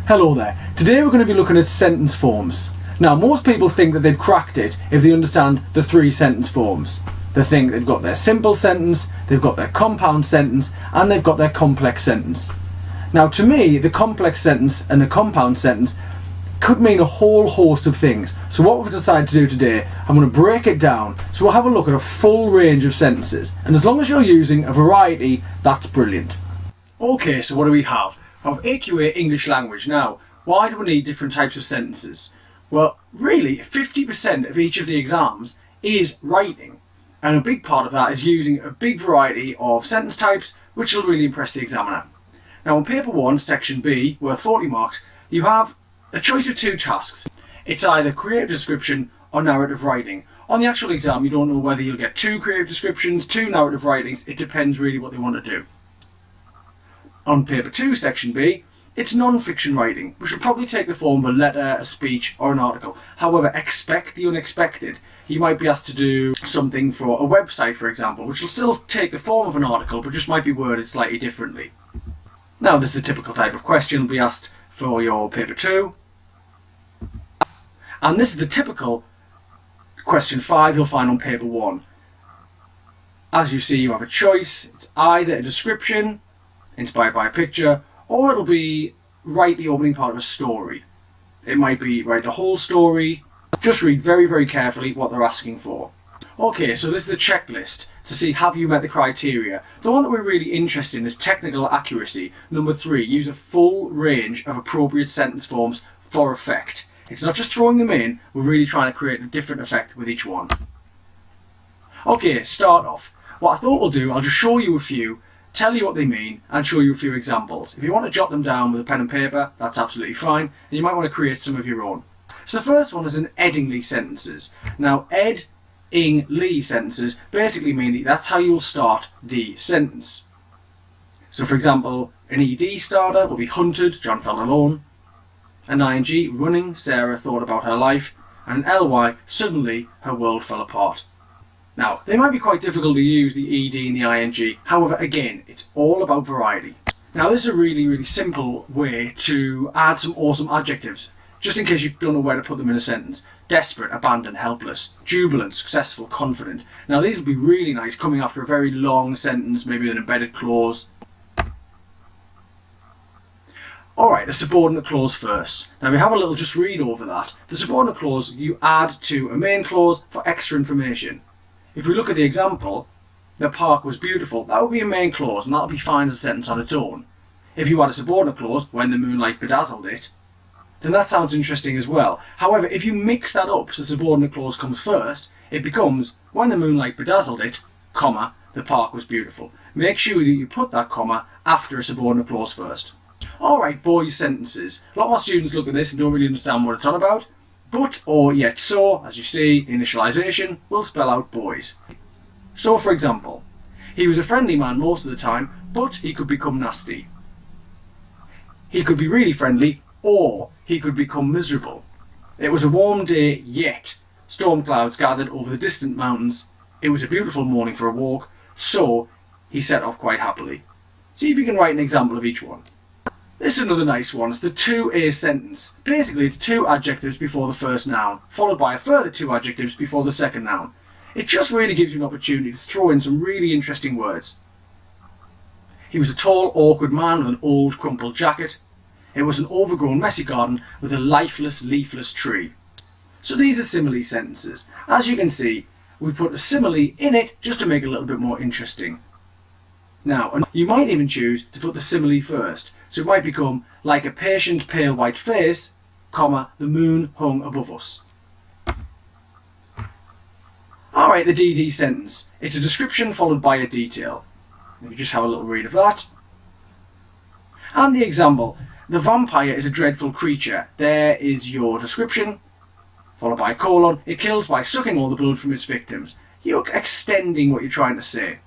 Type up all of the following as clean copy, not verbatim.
Hello there. Today we're going to be looking at sentence forms. Now, most people think that they've cracked it if they understand the 3 sentence forms. They think they've got their simple sentence, they've got their compound sentence, and they've got their complex sentence. Now, to me, the complex sentence and the compound sentence could mean a whole host of things. So what we've decided to do today, I'm going to break it down. So we'll have a look at a full range of sentences. And as long as you're using a variety, that's brilliant. Okay, so what do we have? We have AQA English language. Now, why do we need different types of sentences? Well, really, 50% of each of the exams is writing. And a big part of that is using a big variety of sentence types, which will really impress the examiner. Now, on paper 1, section B, worth 40 marks, you have a choice of 2 tasks. It's either creative description or narrative writing. On the actual exam, you don't know whether you'll get 2 creative descriptions, 2 narrative writings. It depends really what they want to do. On paper 2, section B, it's non-fiction writing, which will probably take the form of a letter, a speech, or an article. However, expect the unexpected. You might be asked to do something for a website, for example, which will still take the form of an article, but just might be worded slightly differently. Now, this is a typical type of question will be asked for your paper 2. And this is the typical question 5 you'll find on paper 1. As you see, you have a choice. It's either a description, inspired by a picture, or it'll be write the opening part of a story. It might be write the whole story. Just read very, very carefully what they're asking for. Okay, so this is a checklist to see have you met the criteria. The one that we're really interested in is technical accuracy. Number 3, use a full range of appropriate sentence forms for effect. It's not just throwing them in, we're really trying to create a different effect with each one. Okay, start off. What I thought we'll do, I'll just show you a few, tell you what they mean, and show you a few examples. If you want to jot them down with a pen and paper, that's absolutely fine, and you might want to create some of your own. So the first one is an Eddingly sentences. Now, Ed-ing-ly sentences basically mean that that's how you'll start the sentence. So for example, an ED starter will be hunted, John fell alone. An ing, running, Sarah thought about her life. And an ly, suddenly her world fell apart. Now, they might be quite difficult to use, the ed and the ing. However, again, it's all about variety. Now, this is a really, really simple way to add some awesome adjectives, just in case you don't know where to put them in a sentence. Desperate, abandoned, helpless, jubilant, successful, confident. Now, these will be really nice coming after a very long sentence, maybe with an embedded clause. Alright, a subordinate clause first. Now we have a little just read over that. The subordinate clause you add to a main clause for extra information. If we look at the example, the park was beautiful, that would be a main clause and that would be fine as a sentence on its own. If you add a subordinate clause, when the moonlight bedazzled it, then that sounds interesting as well. However, if you mix that up so the subordinate clause comes first, it becomes, when the moonlight bedazzled it, comma, the park was beautiful. Make sure that you put that comma after a subordinate clause first. Alright, boys sentences. A lot more students look at this and don't really understand what it's on about. But, or yet so, as you see, the initialization will spell out boys. So for example, he was a friendly man most of the time, but he could become nasty. He could be really friendly, or he could become miserable. It was a warm day, yet storm clouds gathered over the distant mountains. It was a beautiful morning for a walk, so he set off quite happily. See if you can write an example of each one. This is another nice one. It's the 2A sentence. Basically, it's 2 adjectives before the first noun, followed by a further 2 adjectives before the second noun. It just really gives you an opportunity to throw in some really interesting words. He was a tall, awkward man with an old, crumpled jacket. It was an overgrown, messy garden with a lifeless, leafless tree. So these are simile sentences. As you can see, we put a simile in it just to make it a little bit more interesting. Now, you might even choose to put the simile first. So it might become, like a patient pale white face, comma, the moon hung above us. Alright, the DD sentence. It's a description followed by a detail. Let me just have a little read of that. And the example. The vampire is a dreadful creature. There is your description, followed by a colon. It kills by sucking all the blood from its victims. You're extending what you're trying to say.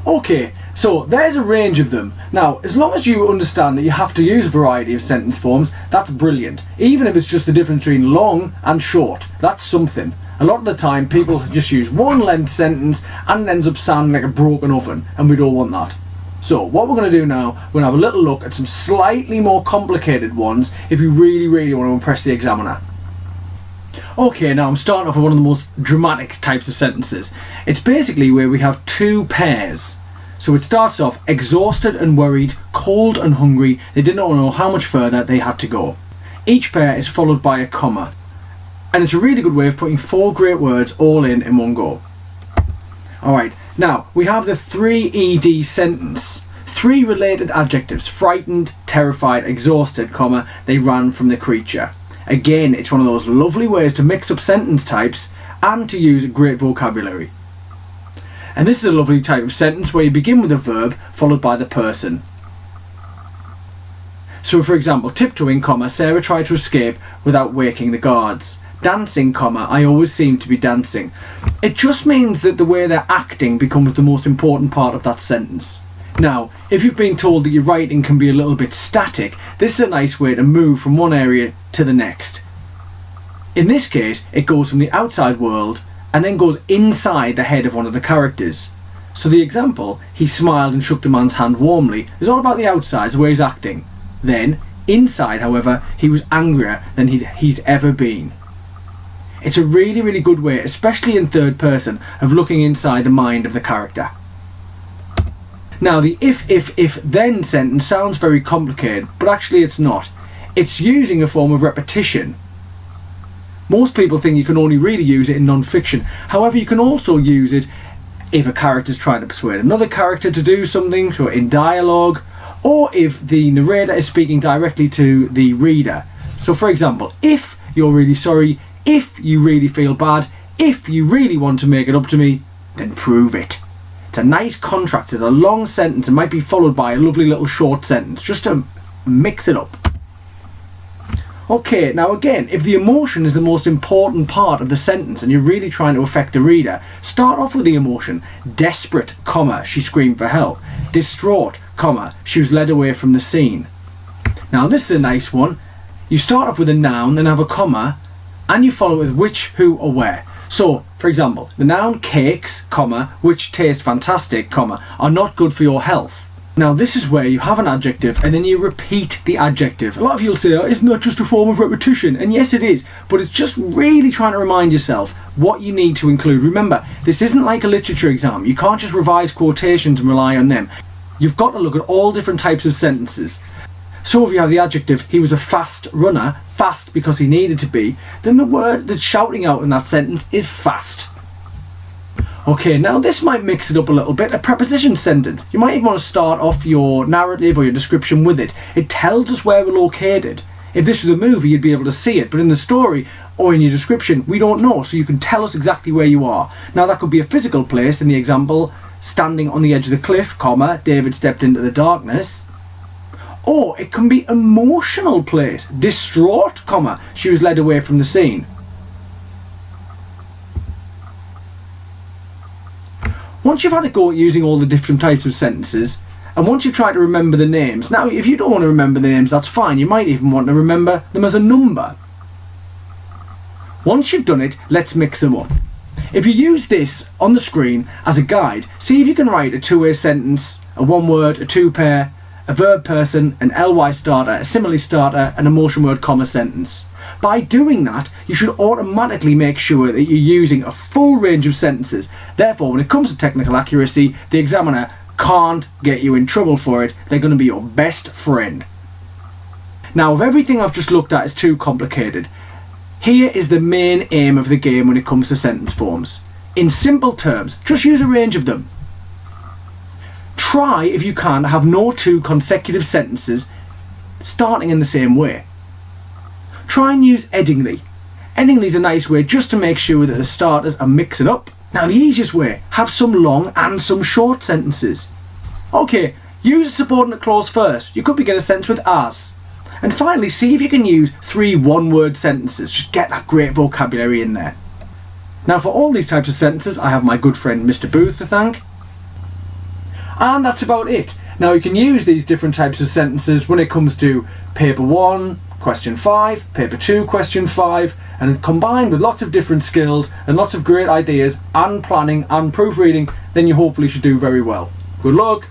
Okay, so there's a range of them. Now, as long as you understand that you have to use a variety of sentence forms, that's brilliant. Even if it's just the difference between long and short, that's something. A lot of the time, people just use one length sentence and it ends up sounding like a broken oven, and we don't want that. So what we're going to do now, we're going to have a little look at some slightly more complicated ones if you really want to impress the examiner. Okay, now I'm starting off with one of the most dramatic types of sentences. It's basically where we have two pairs. So it starts off, exhausted and worried, cold and hungry, they did not know how much further they had to go. Each pair is followed by a comma. And it's a really good way of putting four great words all in one go. Alright, now we have the 3ED sentence. Three related adjectives, frightened, terrified, exhausted, comma, they ran from the creature. Again, it's one of those lovely ways to mix up sentence types and to use great vocabulary. And this is a lovely type of sentence where you begin with a verb followed by the person. So for example, tiptoeing, comma, Sarah tried to escape without waking the guards. Dancing, comma, I always seem to be dancing. It just means that the way they're acting becomes the most important part of that sentence. Now, if you've been told that your writing can be a little bit static, this is a nice way to move from one area to the next. In this case, it goes from the outside world and then goes inside the head of one of the characters. So the example, he smiled and shook the man's hand warmly, is all about the outside, the way he's acting. Then, inside, however, he was angrier than he's ever been. It's a really good way, especially in third person, of looking inside the mind of the character. Now the if then sentence sounds very complicated, but actually it's not. It's using a form of repetition. Most people think you can only really use it in non-fiction. However, you can also use it if a character is trying to persuade another character to do something, so in dialogue, or if the narrator is speaking directly to the reader. So for example, if you're really sorry, if you really feel bad, if you really want to make it up to me, then prove it. It's a nice contrast. It's a long sentence and might be followed by a lovely little short sentence, just to mix it up. Okay, now again, if the emotion is the most important part of the sentence and you're really trying to affect the reader, start off with the emotion. Desperate, comma, she screamed for help. Distraught, comma, she was led away from the scene. Now this is a nice one. You start off with a noun, then have a comma, and you follow it with which, who, or where. So, for example, the noun cakes, comma, which taste fantastic, comma, are not good for your health. Now this is where you have an adjective and then you repeat the adjective. A lot of you will say, oh, it's not just a form of repetition, and yes it is, but it's just really trying to remind yourself what you need to include. Remember, this isn't like a literature exam. You can't just revise quotations and rely on them. You've got to look at all different types of sentences. So if you have the adjective, he was a fast runner, fast because he needed to be, then the word that's shouting out in that sentence is fast. Okay, now this might mix it up a little bit. A preposition sentence. You might even want to start off your narrative or your description with it. It tells us where we're located. If this was a movie, you'd be able to see it, but in the story or in your description, we don't know, so you can tell us exactly where you are. Now that could be a physical place in the example, standing on the edge of the cliff, comma, David stepped into the darkness. Or it can be emotional place, distraught, comma, she was led away from the scene. Once you've had a go at using all the different types of sentences, and once you've tried to remember the names, now if you don't want to remember the names, that's fine, you might even want to remember them as a number. Once you've done it, let's mix them up. If you use this on the screen as a guide, see if you can write a two-way sentence, a one-word, a two-pair, a verb person, an ly starter, a simile starter, and a motion word comma sentence. By doing that, you should automatically make sure that you're using a full range of sentences. Therefore, when it comes to technical accuracy, the examiner can't get you in trouble for it. They're going to be your best friend. Now, if everything I've just looked at is too complicated, here is the main aim of the game when it comes to sentence forms. In simple terms, just use a range of them. Try, if you can, to have no two consecutive sentences starting in the same way. Try and use Eddingly. Eddingly is a nice way just to make sure that the starters are mixing up. Now the easiest way, have some long and some short sentences. Okay, use a subordinate clause first. You could begin a sentence with as. And finally, see if you can use 3 one-word sentences. Just get that great vocabulary in there. Now for all these types of sentences, I have my good friend Mr. Booth to thank. And that's about it. Now you can use these different types of sentences when it comes to paper 1, question 5, paper 2, question 5, and combined with lots of different skills and lots of great ideas and planning and proofreading, then you hopefully should do very well. Good luck!